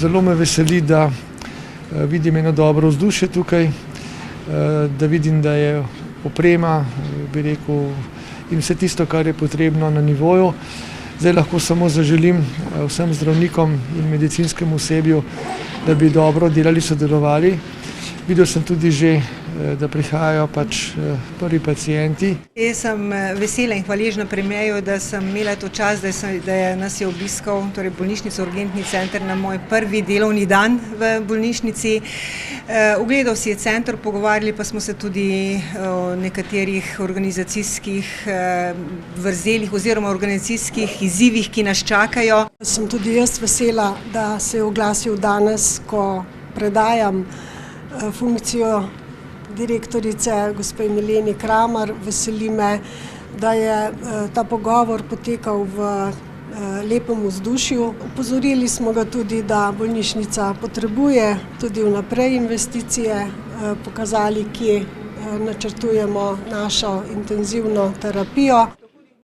Zelo me veseli, da vidim eno dobro vzdušje tukaj, da vidim, da je oprema, bi rekel, in vse tisto, kar je potrebno na nivoju. Zdaj lahko samo zaželim vsem zdravnikom in medicinskemu osebju, da bi dobro delali, sodelovali. Videl sem tudi že, da prihajajo prvi pacienti. Jaz sem vesela in hvaležna premierju, da sem imela to čast, da nas je obiskal, torej bolnišnico Urgentni center na moj prvi delovni dan v bolnišnici. Ogledal si je center, pogovarjali pa smo se tudi o nekaterih organizacijskih vrzelih oziroma organizacijskih izzivih, ki nas čakajo. Sem tudi jaz vesela, da se je oglasil danes, ko predajam funkcijo direktorice gospe Mileni Kramar. Veseli me, da je ta pogovor potekal v lepem vzdušju. Opozorili smo ga tudi, da bolnišnica potrebuje tudi vnaprej investicije, pokazali, kje načrtujemo našo intenzivno terapijo.